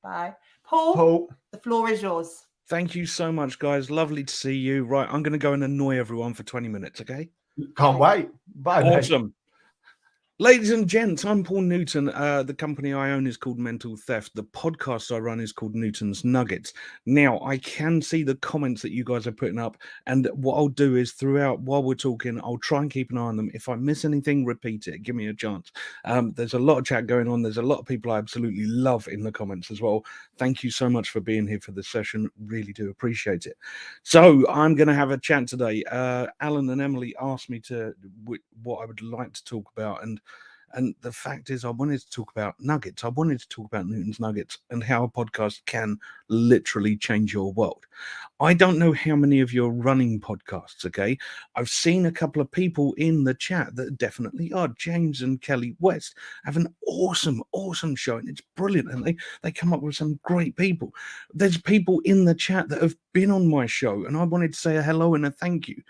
Bye. Paul, the floor is yours. Thank you so much, guys. Lovely to see you. Right, I'm going to go and annoy everyone for 20 minutes, okay? Can't wait. Bye, awesome. Mate. Ladies and gents, I'm Paul Newton. The company I own is called Mental Theft. The podcast I run is called Newton's Nuggets. Now, I can see the comments that you guys are putting up, and what I'll do is throughout, while we're talking, I'll try and keep an eye on them. If I miss anything, repeat it. Give me a chance. There's a lot of chat going on. There's a lot of people I absolutely love in the comments as well. Thank you so much for being here for the session. Really do appreciate it. So I'm going to have a chat today. Alan and Emily asked me what I would like to talk about, and the fact is, I wanted to talk about nuggets. I wanted to talk about Newton's Nuggets and how a podcast can literally change your world. I don't know how many of you are running podcasts, okay? I've seen a couple of people in the chat that definitely are. James and Kelly West have an awesome, awesome show, and it's brilliant, and they come up with some great people. There's people in the chat that have been on my show, and I wanted to say a hello and a thank you.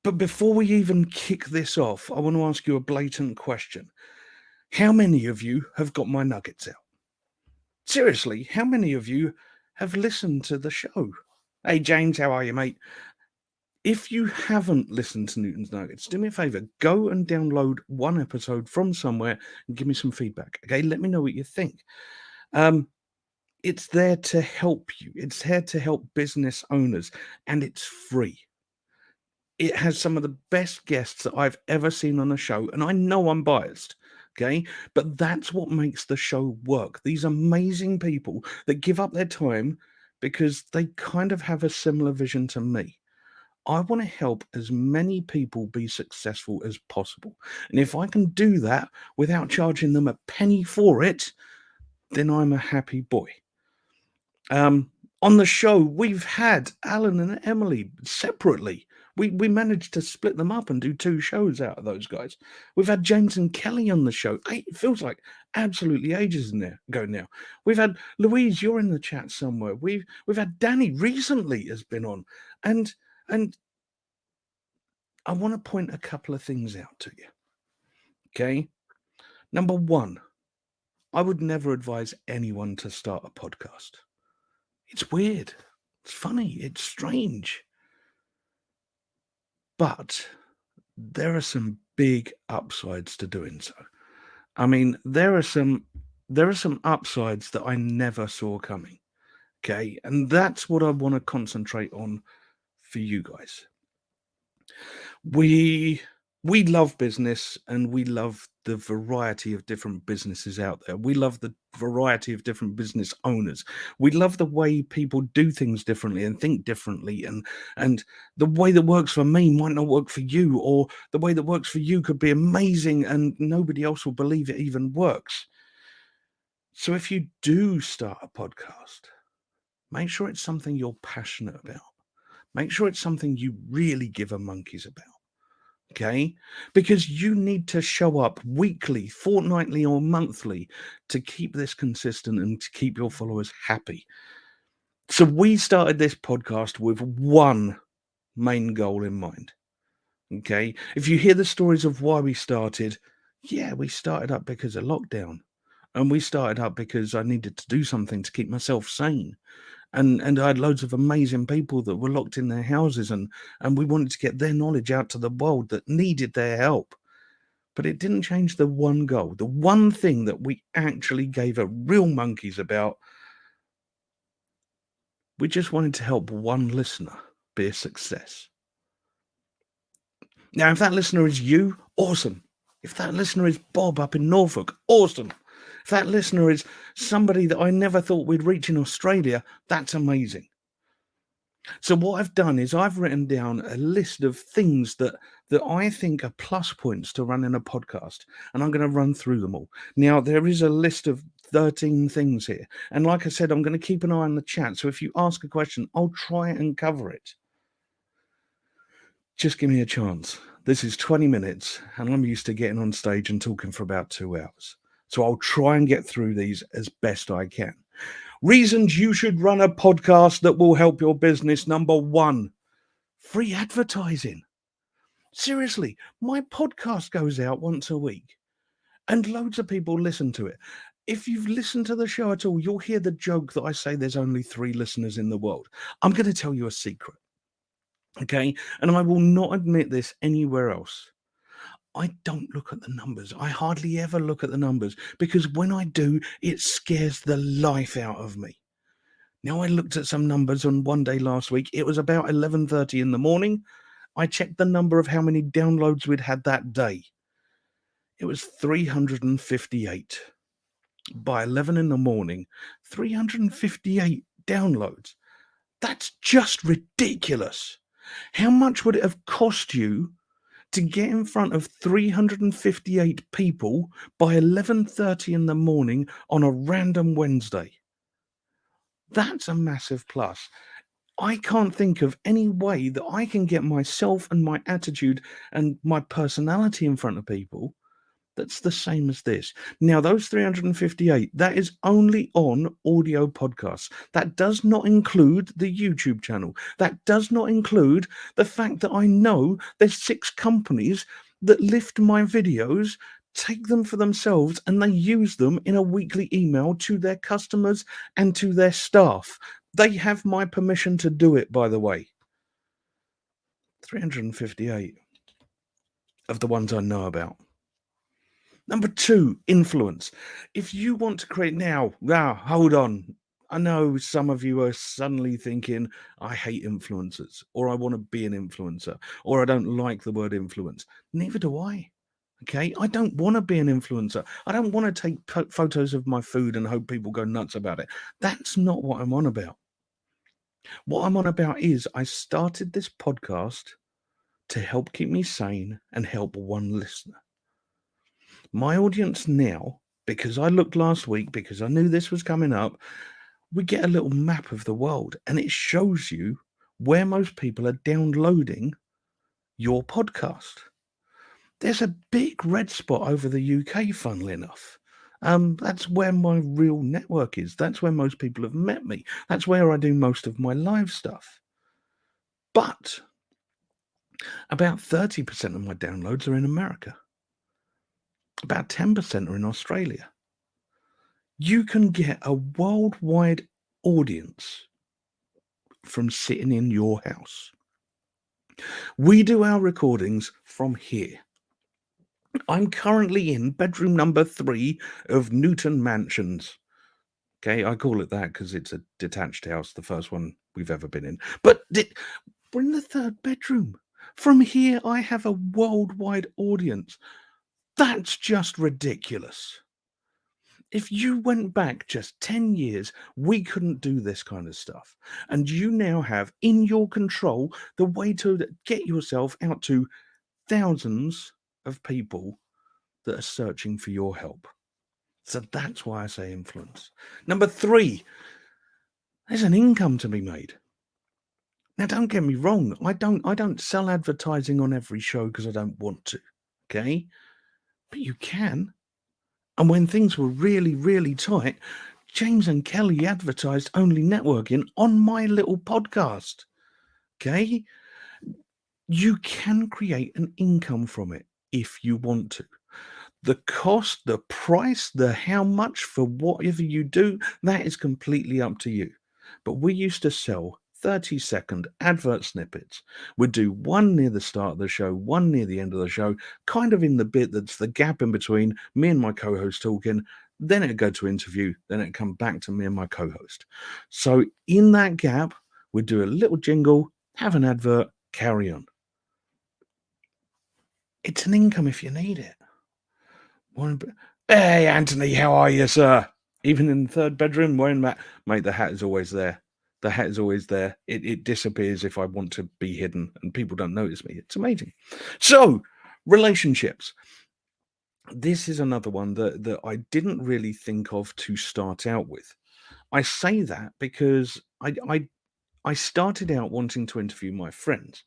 But before we even kick this off, I want to ask you a blatant question. How many of you have got my nuggets out? Seriously, how many of you have listened to the show? Hey, James, how are you, mate? If you haven't listened to Newton's Nuggets, do me a favor, go and download one episode from somewhere and give me some feedback, okay? Let me know what you think. It's there to help you. It's there to help business owners, and it's free. It has some of the best guests that I've ever seen on a show, and I know I'm biased, okay? But that's what makes the show work. These amazing people that give up their time because they kind of have a similar vision to me. I want to help as many people be successful as possible. And if I can do that without charging them a penny for it, then I'm a happy boy. On the show, we've had Alan and Emily separately. We managed to split them up and do 2 shows out of those guys. We've had James and Kelly on the show. It feels like absolutely ages ago now. We've had Louise, you're in the chat somewhere. We've had Danny recently has been on. And I want to point a couple of things out to you. Okay? Number 1, I would never advise anyone to start a podcast. It's weird. It's funny. It's strange. But there are some big upsides to doing so. I mean, there are some upsides that I never saw coming. Okay, and that's what I want to concentrate on for you guys. We love business, and we love the variety of different businesses out there. We love the variety of different business owners. We love the way people do things differently and think differently, and the way that works for me might not work for you, or the way that works for you could be amazing and nobody else will believe it even works. So if you do start a podcast, make sure it's something you're passionate about. Make sure it's something you really give a monkeys about. Okay, because you need to show up weekly, fortnightly, or monthly to keep this consistent and to keep your followers happy. So we started this podcast with one main goal in mind. Okay, if you hear the stories of why we started, we started up because of lockdown, and we started up because I needed to do something to keep myself sane. And I had loads of amazing people that were locked in their houses, and we wanted to get their knowledge out to the world that needed their help. But it didn't change the one goal, the one thing that we actually gave a real monkeys about. We just wanted to help one listener be a success. Now, if that listener is you, awesome. If that listener is Bob up in Norfolk, awesome. If that listener is somebody that I never thought we'd reach in Australia, that's amazing. So what I've done is I've written down a list of things that I think are plus points to running a podcast, and I'm going to run through them all. Now, there is a list of 13 things here, and like I said, I'm going to keep an eye on the chat, so if you ask a question, I'll try and cover it. Just give me a chance. This is 20 minutes, and I'm used to getting on stage and talking for about 2 hours. So I'll try and get through these as best I can. Reasons you should run a podcast that will help your business. Number 1, free advertising. Seriously, my podcast goes out once a week and loads of people listen to it. If you've listened to the show at all, you'll hear the joke that I say there's only 3 listeners in the world. I'm going to tell you a secret, okay? And I will not admit this anywhere else. I don't look at the numbers. I hardly ever look at the numbers because when I do, it scares the life out of me. Now, I looked at some numbers on one day last week. It was about 11:30 in the morning. I checked the number of how many downloads we'd had that day. It was 358. By 11 in the morning, 358 downloads. That's just ridiculous. How much would it have cost you to get in front of 358 people by 11:30 in the morning on a random Wednesday? That's a massive plus. I can't think of any way that I can get myself and my attitude and my personality in front of people that's the same as this. Now, those 358, that is only on audio podcasts. That does not include the YouTube channel. That does not include the fact that I know there's 6 companies that lift my videos, take them for themselves, and they use them in a weekly email to their customers and to their staff. They have my permission to do it, by the way. 358 of the ones I know about. Number 2, influence. If you want to create now, hold on. I know some of you are suddenly thinking, I hate influencers, or I want to be an influencer, or I don't like the word influence. Neither do I. Okay, I don't want to be an influencer. I don't want to take photos of my food and hope people go nuts about it. That's not what I'm on about. What I'm on about is I started this podcast to help keep me sane and help one listener. My audience now, because I looked last week, because I knew this was coming up, we get a little map of the world and it shows you where most people are downloading your podcast. There's a big red spot over the UK, funnily enough. That's where my real network is. That's where most people have met me. That's where I do most of my live stuff. But about 30% of my downloads are in America. About 10% are in Australia. You can get a worldwide audience from sitting in your house. We do our recordings from here. I'm currently in bedroom number 3 of Newton Mansions. Okay, I call it that because it's a detached house, the first one we've ever been in. But we're in the 3rd bedroom. From here, I have a worldwide audience. That's just ridiculous. If you went back just 10 years, we couldn't do this kind of stuff. And you now have in your control the way to get yourself out to thousands of people that are searching for your help. So that's why I say influence. Number 3, there's an income to be made. Now, don't get me wrong. I don't sell advertising on every show because I don't want to. Okay? But you can. And when things were really, really tight, James and Kelly advertised Only Networking on my little podcast. Okay? You can create an income from it if you want to. The cost, the price, the how much for whatever you do, that is completely up to you. But we used to sell 30-second advert snippets. We'd do one near the start of the show, one near the end of the show, kind of in the bit that's the gap in between me and my co-host talking. Then it'd go to interview, then it'd come back to me and my co-host. So in that gap, we'd do a little jingle, have an advert, carry on. It's an income if you need it. Hey, Anthony, how are you, sir? Even in the 3rd bedroom, wearing that. Mate, the hat is always there. The hat is always there. It disappears if I want to be hidden and people don't notice me. It's amazing. So, relationships. This is another one that I didn't really think of to start out with. I say that because I started out wanting to interview my friends.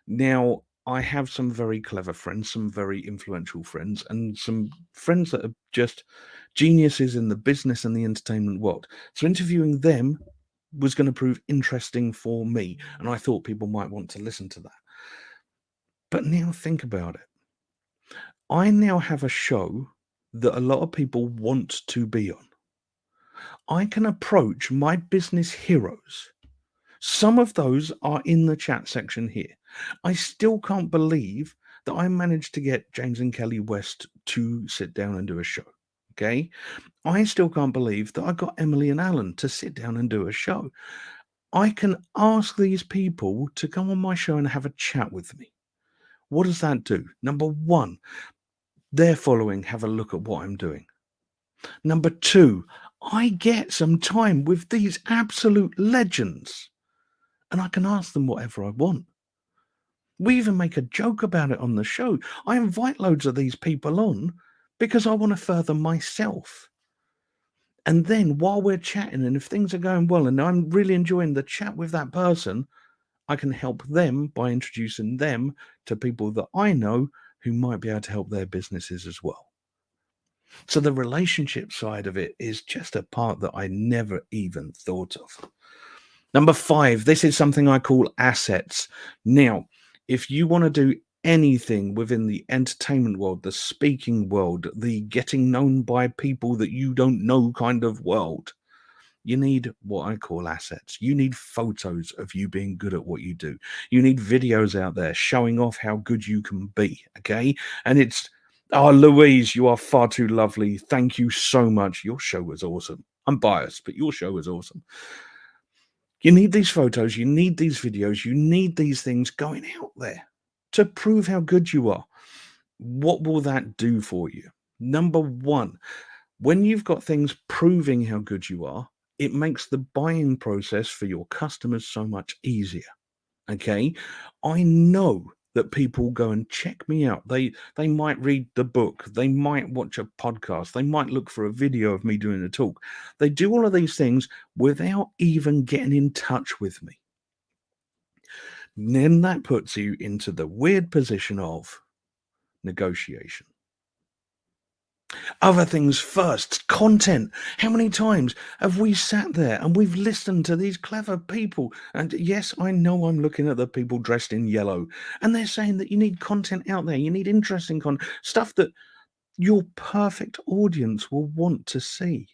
Now, I have some very clever friends, some very influential friends, and some friends that are just geniuses in the business and the entertainment world. So interviewing them was going to prove interesting for me, and I thought people might want to listen to that. But now think about it. I now have a show that a lot of people want to be on. I can approach my business heroes. Some of those are in the chat section here. I still can't believe that I managed to get James and Kelly West to sit down and do a show. Okay. I still can't believe that I got Emily and Alan to sit down and do a show. I can ask these people to come on my show and have a chat with me. What does that do? Number one, they're following, have a look at what I'm doing. Number two, I get some time with these absolute legends and I can ask them whatever I want. We even make a joke about it on the show. I invite loads of these people on because I want to further myself. And then while we're chatting, and if things are going well and I'm really enjoying the chat with that person, I can help them by introducing them to people that I know who might be able to help their businesses as well. So the relationship side of it is just a part that I never even thought of. Number 5, this is something I call assets. Now, if you want to do anything within the entertainment world, the speaking world, the getting known by people that you don't know kind of world, you need what I call assets. You need photos of you being good at what you do. You need videos out there showing off how good you can be, okay? And it's, oh, Louise, you are far too lovely. Thank you so much. Your show was awesome. I'm biased, but your show was awesome. You need these photos, you need these videos, you need these things going out there to prove how good you are. What will that do for you? Number 1, when you've got things proving how good you are, it makes the buying process for your customers so much easier. Okay, I know that people go and check me out. They might read the book, they might watch a podcast, they might look for a video of me doing a talk. They do all of these things without even getting in touch with me. Then that puts you into the weird position of negotiation. Other things first, content. How many times have we sat there and we've listened to these clever people? And yes, I know I'm looking at the people dressed in yellow and they're saying that you need content out there. You need interesting content, stuff that your perfect audience will want to see.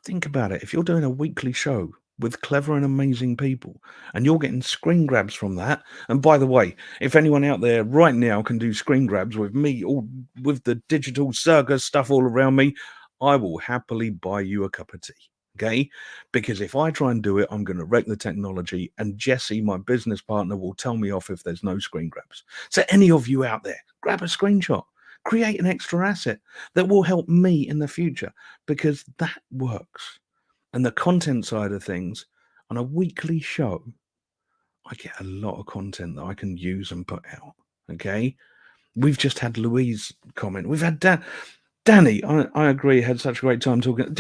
Think about it. If you're doing a weekly show with clever and amazing people and you're getting screen grabs from that, and by the way, if anyone out there right now can do screen grabs with me, all with the digital circus stuff all around me, I will happily buy you a cup of tea. Okay, because if I try and do it, I'm going to wreck the technology, and Jesse, my business partner, will tell me off if there's no screen grabs. So any of you out there, grab a screenshot, create an extra asset that will help me in the future, because that works. And the content side of things, on a weekly show, I get a lot of content that I can use and put out. Okay, we've just had Louise comment. We've had Danny. I agree. Had such a great time talking.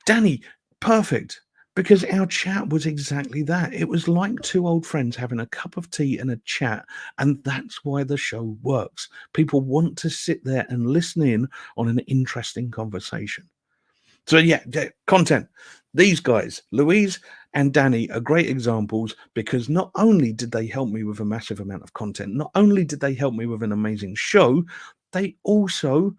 Danny, perfect, because our chat was exactly that. It was like two old friends having a cup of tea and a chat, and that's why the show works. People want to sit there and listen in on an interesting conversation. So yeah, content. These guys, Louise and Danny, are great examples, because not only did they help me with a massive amount of content, not only did they help me with an amazing show, they also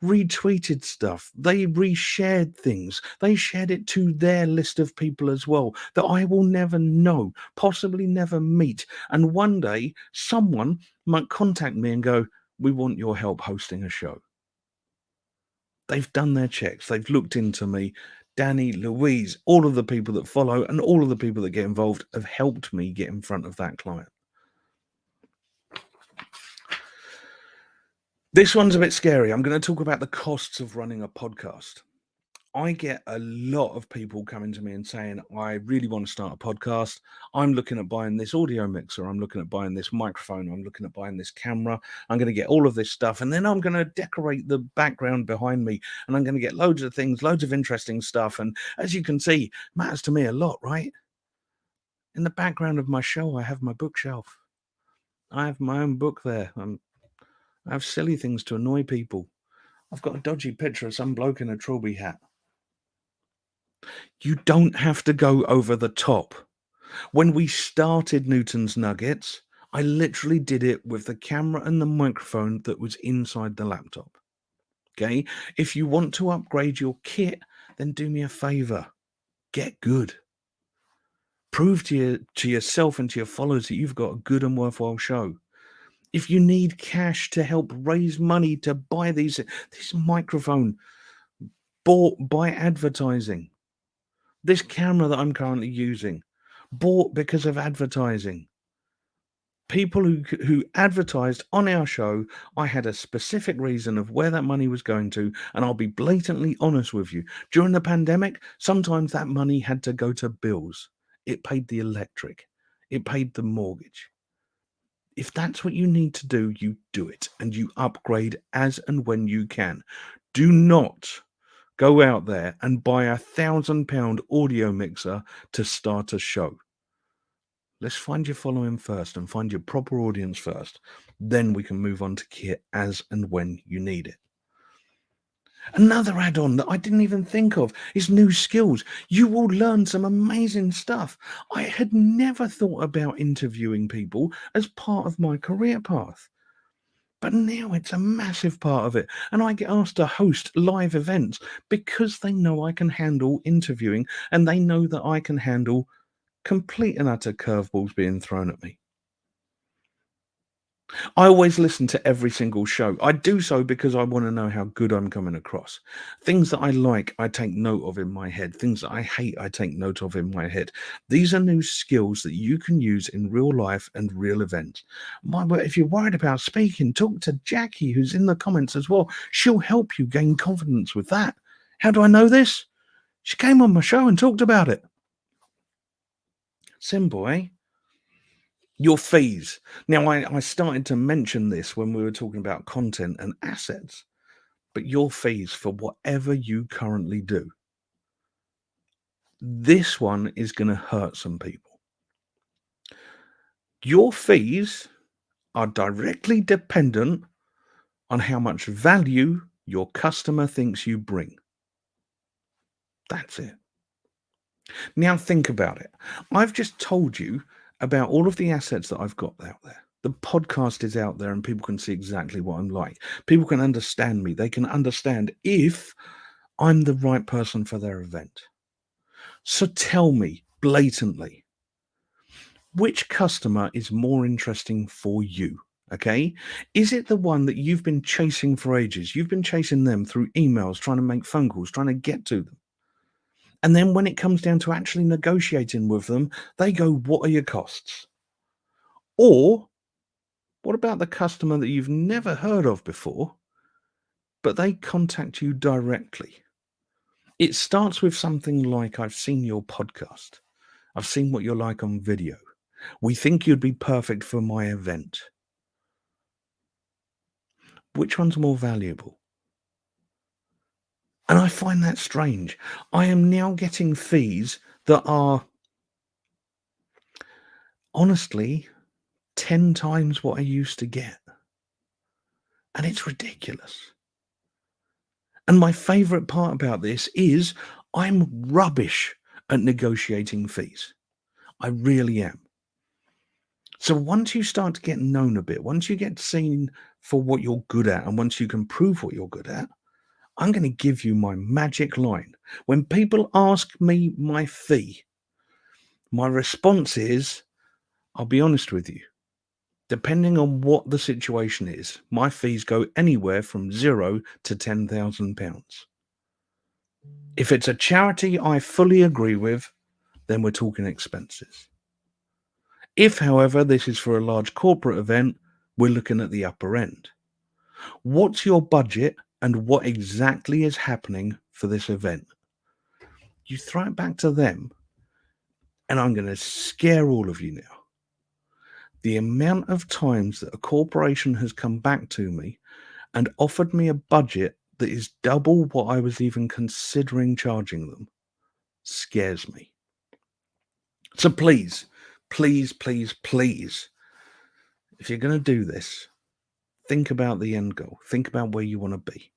retweeted stuff. They reshared things. They shared it to their list of people as well that I will never know, possibly never meet. And one day someone might contact me and go, "We want your help hosting a show." They've done their checks. They've looked into me. Danny, Louise, all of the people that follow and all of the people that get involved have helped me get in front of that client. This one's a bit scary. I'm going to talk about the costs of running a podcast. I get a lot of people coming to me and saying, I really want to start a podcast. I'm looking at buying this audio mixer. I'm looking at buying this microphone. I'm looking at buying this camera. I'm going to get all of this stuff. And then I'm going to decorate the background behind me. And I'm going to get loads of things, loads of interesting stuff. And as you can see, it matters to me a lot, right? In the background of my show, I have my bookshelf. I have my own book there. I have silly things to annoy people. I've got a dodgy picture of some bloke in a trilby hat. You don't have to go over the top. When we started Newton's Nuggets, I literally did it with the camera and the microphone that was inside the laptop. Okay? If you want to upgrade your kit, then do me a favor. Get good. Prove to yourself and to your followers that you've got a good and worthwhile show. If you need cash to help raise money to buy this microphone, bought by advertising. This camera that I'm currently using, bought because of advertising. People who advertised on our show, I had a specific reason of where that money was going to, and I'll be blatantly honest with you. During the pandemic, sometimes that money had to go to bills. It paid the electric. It paid the mortgage. If that's what you need to do, you do it, and you upgrade as and when you can. Do not go out there and buy £1,000 audio mixer to start a show. Let's find your following first and find your proper audience first. Then we can move on to kit as and when you need it. Another add-on that I didn't even think of is new skills. You will learn some amazing stuff. I had never thought about interviewing people as part of my career path. But now it's a massive part of it. And I get asked to host live events because they know I can handle interviewing and they know that I can handle complete and utter curveballs being thrown at me. I always listen to every single show. I do so because I want to know how good I'm coming across. Things that I like, I take note of in my head. Things that I hate, I take note of in my head. These are new skills that you can use in real life and real events. If you're worried about speaking, talk to Jackie, who's in the comments as well. She'll help you gain confidence with that. How do I know this? She came on my show and talked about it. Simple, eh? Your fees. Now, I started to mention this when we were talking about content and assets, but your fees for whatever you currently do. This one is going to hurt some people. Your fees are directly dependent on how much value your customer thinks you bring. That's it. Now think about it. I've just told you about all of the assets that I've got out there. The podcast is out there and people can see exactly what I'm like. People can understand me. They can understand if I'm the right person for their event. So tell me blatantly, which customer is more interesting for you? Okay? Is it the one that you've been chasing for ages? You've been chasing them through emails, trying to make phone calls, trying to get to them. And then when it comes down to actually negotiating with them, they go, what are your costs? Or what about the customer that you've never heard of before, but they contact you directly? It starts with something like, I've seen your podcast. I've seen what you're like on video. We think you'd be perfect for my event. Which one's more valuable? And I find that strange. I am now getting fees that are, honestly, 10 times what I used to get. And it's ridiculous. And my favorite part about this is I'm rubbish at negotiating fees. I really am. So once you start to get known a bit, once you get seen for what you're good at, and once you can prove what you're good at, I'm going to give you my magic line. When people ask me my fee, my response is, I'll be honest with you. Depending on what the situation is, my fees go anywhere from £0 to £10,000. If it's a charity I fully agree with, then we're talking expenses. If, however, this is for a large corporate event, we're looking at the upper end. What's your budget and what exactly is happening for this event? You throw it back to them, and I'm going to scare all of you now. The amount of times that a corporation has come back to me and offered me a budget that is double what I was even considering charging them scares me. So please, please, please, please, if you're going to do this, think about the end goal. Think about where you want to be.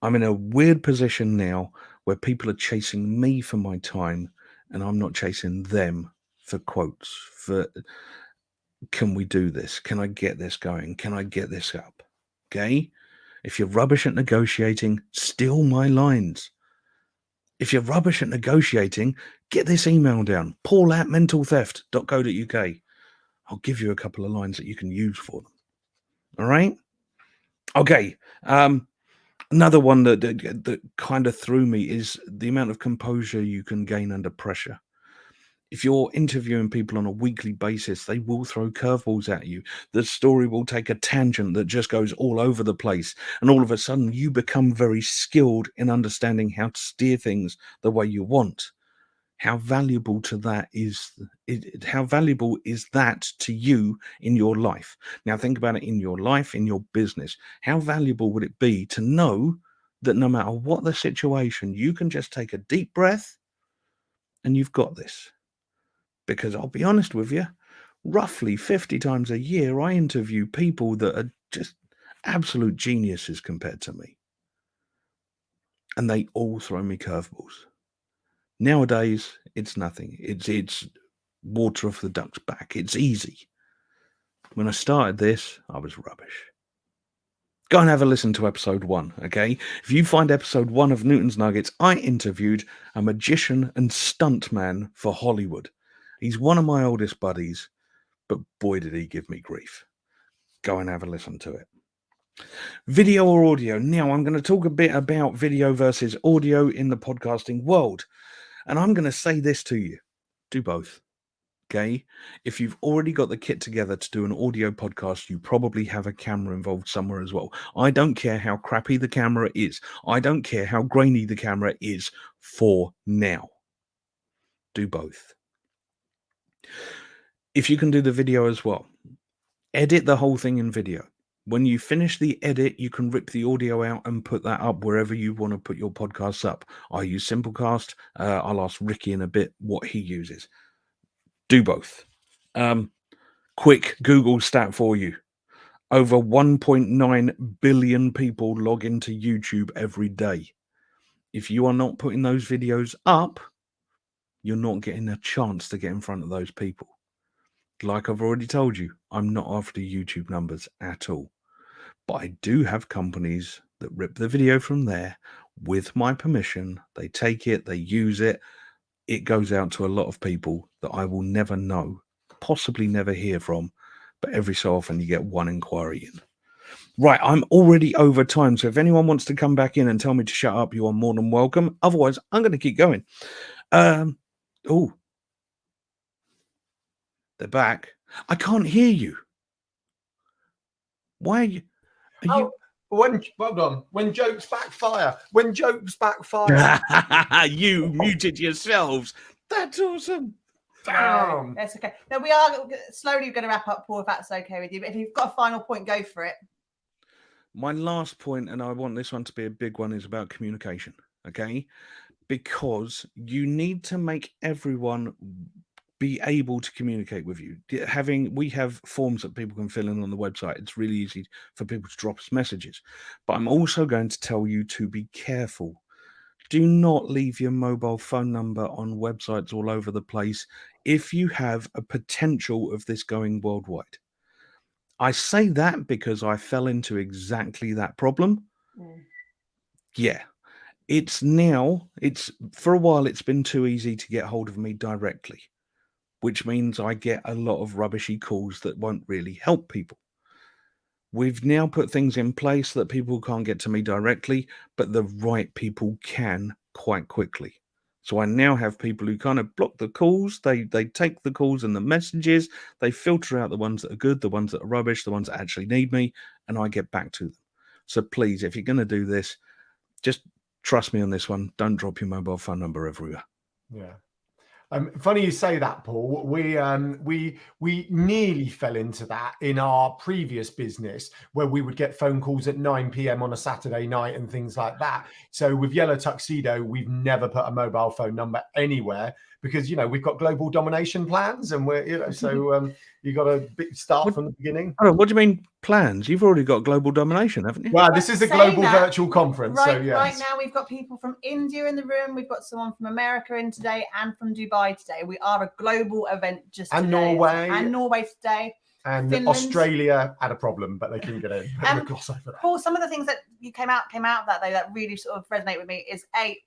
I'm in a weird position now where people are chasing me for my time and I'm not chasing them for quotes, for can we do this? Can I get this going? Can I get this up? Okay? If you're rubbish at negotiating, steal my lines. If you're rubbish at negotiating, get this email down, paul@mentaltheft.co.uk. I'll give you a couple of lines that you can use for them. All right? Okay. Another one that kind of threw me is the amount of composure you can gain under pressure. If you're interviewing people on a weekly basis, they will throw curveballs at you. The story will take a tangent that just goes all over the place. And all of a sudden, you become very skilled in understanding how to steer things the way you want. How valuable how valuable is that to you in your life? Now, think about it in your life, in your business. How valuable would it be to know that no matter what the situation, you can just take a deep breath and you've got this? Because I'll be honest with you, roughly 50 times a year, I interview people that are just absolute geniuses compared to me. And they all throw me curveballs. Nowadays, it's nothing. It's water off the duck's back. It's easy. When I started this, I was rubbish. Go and have a listen to episode 1, okay? If you find episode 1 of Newton's Nuggets, I interviewed a magician and stuntman for Hollywood. He's one of my oldest buddies, but boy, did he give me grief. Go and have a listen to it. Video or audio? Now, I'm going to talk a bit about video versus audio in the podcasting world. And I'm going to say this to you. Do both. Okay? If you've already got the kit together to do an audio podcast, you probably have a camera involved somewhere as well. I don't care how crappy the camera is. I don't care how grainy the camera is for now. Do both. If you can do the video as well, edit the whole thing in video. When you finish the edit, you can rip the audio out and put that up wherever you want to put your podcasts up. I use Simplecast. I'll ask Ricky in a bit what he uses. Do both. Quick Google stat for you. Over 1.9 billion people log into YouTube every day. If you are not putting those videos up, you're not getting a chance to get in front of those people. Like I've already told you, I'm not after YouTube numbers at all. But I do have companies that rip the video from there with my permission. They take it, they use it. It goes out to a lot of people that I will never know, possibly never hear from. But every so often you get one inquiry in. Right, I'm already over time. So if anyone wants to come back in and tell me to shut up, you are more than welcome. Otherwise, I'm going to keep going. Oh. They're back. I can't hear you. Why are you? Hold on. When jokes backfire. When jokes backfire. You muted yourselves. That's awesome. Damn. That's okay. Now we are slowly going to wrap up, Paul, if that's okay with you. But if you've got a final point, go for it. My last point, and I want this one to be a big one, is about communication. Okay, because you need to make everyone be able to communicate with you. We have forms that people can fill in on the website. It's really easy for people to drop us messages. But I'm also going to tell you to be careful. Do not leave your mobile phone number on websites all over the place if you have a potential of this going worldwide. I say that because I fell into exactly that problem. Yeah. For a while, it's been too easy to get hold of me directly, which means I get a lot of rubbishy calls that won't really help people. We've now put things in place so that people can't get to me directly, but the right people can quite quickly. So I now have people who kind of block the calls. They take the calls and the messages. They filter out the ones that are good, the ones that are rubbish, the ones that actually need me, and I get back to them. So please, if you're going to do this, just trust me on this one. Don't drop your mobile phone number everywhere. Yeah. Funny you say that, Paul. We nearly fell into that in our previous business, where we would get phone calls at 9 p.m. on a Saturday night and things like that. So with Yellow Tuxedo, we've never put a mobile phone number anywhere because, we've got global domination plans, and we're, so you got to start from the beginning. Oh, what do you mean plans? You've already got global domination, haven't you? Well, this is a global virtual conference. Right, so yes. Right now we've got people from India in the room. We've got someone from America in today and from Dubai today. We are a global event just today. Norway. And Norway today. And Finland. Australia had a problem, but they couldn't get in. Gloss over that. Paul, some of the things that came out of that though that really sort of resonate with me is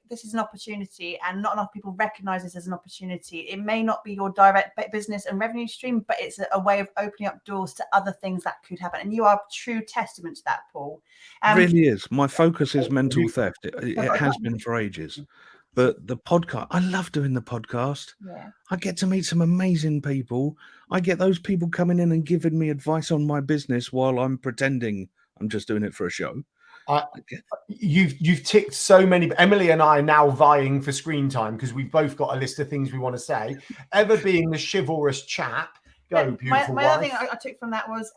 this is an opportunity, and not enough people recognise this as an opportunity. It may not be your direct business and revenue stream, but it's a way of opening up doors to other things that could happen. And you are a true testament to that, Paul. It really is. My focus is mental theft. It has been for ages. But the podcast, I love doing the podcast. Yeah. I get to meet some amazing people. I get those people coming in and giving me advice on my business while I'm pretending I'm just doing it for a show. You've ticked so many. Emily and I are now vying for screen time because we've both got a list of things we want to say. Ever being the chivalrous chap. Go, beautiful my wife. other thing I took from that was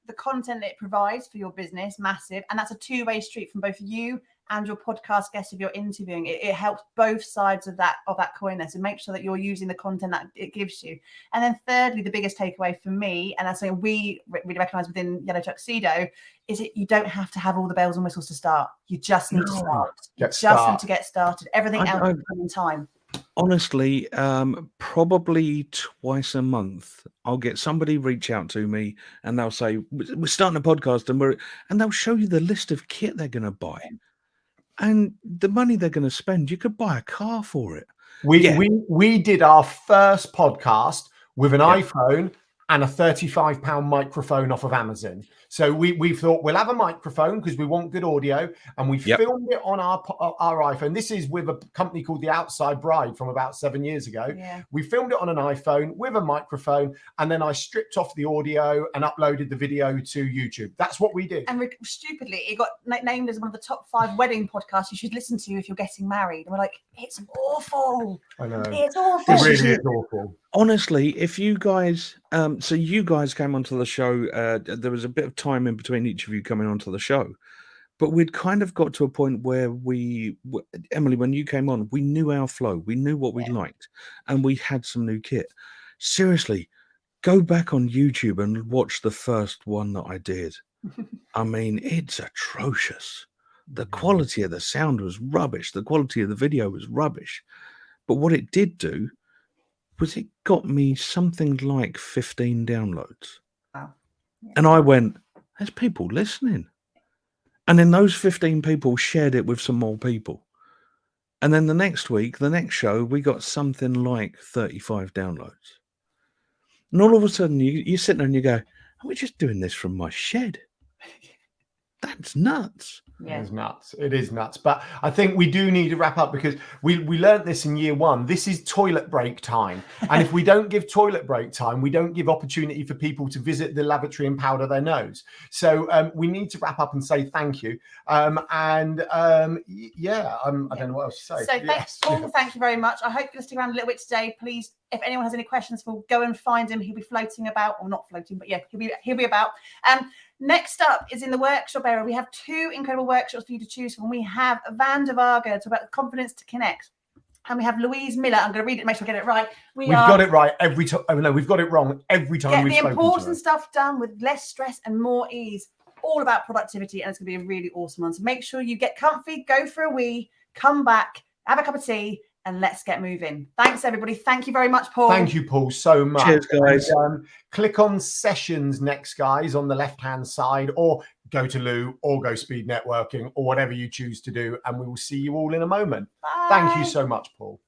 the content that it provides for your business, massive, and that's a two-way street from both you and your podcast guests if you're interviewing. It helps both sides of that coin there. So make sure that you're using the content that it gives you. And then thirdly, the biggest takeaway for me, and that's something we really recognize within Yellow Tuxedo, is that you don't have to have all the bells and whistles to start. You just need to start. You just need to get started. Everything else will come in time. Honestly, probably twice a month, I'll get somebody reach out to me and they'll say, we're starting a podcast, and they'll show you the list of kit they're going to buy. And the money they're going to spend, you could buy a car for it. We did our first podcast with an iPhone and a £35 microphone off of Amazon. So we thought we'll have a microphone because we want good audio, and we filmed it on our iPhone. This is with a company called The Outside Bride from about 7 years ago. Yeah. We filmed it on an iPhone with a microphone, and then I stripped off the audio and uploaded the video to YouTube. That's what we did. And stupidly, it got named as one of the top 5 wedding podcasts you should listen to if you're getting married. And we're like, it's awful. I know. It's awful. It really is awful. Honestly, if you guys, so you guys came onto the show, there was a bit of time in between each of you coming onto the show, but we'd kind of got to a point where Emily, when you came on, we knew our flow, we knew what we liked, and we had some new kit. Seriously, go back on YouTube and watch the first one that I did. I mean, it's atrocious. The quality of the sound was rubbish. The quality of the video was rubbish. But what it did do was it got me something like 15 downloads. Wow. Yeah. And I went, there's people listening. And then those 15 people shared it with some more people. And then the next week, the next show, we got something like 35 downloads. And all of a sudden, you sit there and you go, we're just doing this from my shed. That's nuts. Yeah. It is nuts. It is nuts. But I think we do need to wrap up because we learned this in year 1. This is toilet break time. And if we don't give toilet break time, we don't give opportunity for people to visit the lavatory and powder their nose. So we need to wrap up and say thank you. I don't know what else to say. So Paul, thank you very much. I hope you're going to stick around a little bit today. Please, if anyone has any questions, we'll go and find him. He'll be floating about, or not floating, but yeah, he'll be about. Next up is in the workshop area. We have 2 incredible workshops for you to choose from. We have Van der Varga to about confidence to connect. And we have Louise Miller. I'm going to read it and make sure I get it right. We've got it right every time. Oh, no, we've got it wrong every time. Get the important stuff done with less stress and more ease. All about productivity, and it's going to be a really awesome one. So make sure you get comfy, go for a wee, come back, have a cup of tea, and let's get moving. Thanks, everybody. Thank you very much, Paul. Thank you, Paul, so much. Cheers, guys. And, click on sessions next, guys, on the left-hand side, or go to Lou, or go speed networking, or whatever you choose to do. And we will see you all in a moment. Bye. Thank you so much, Paul.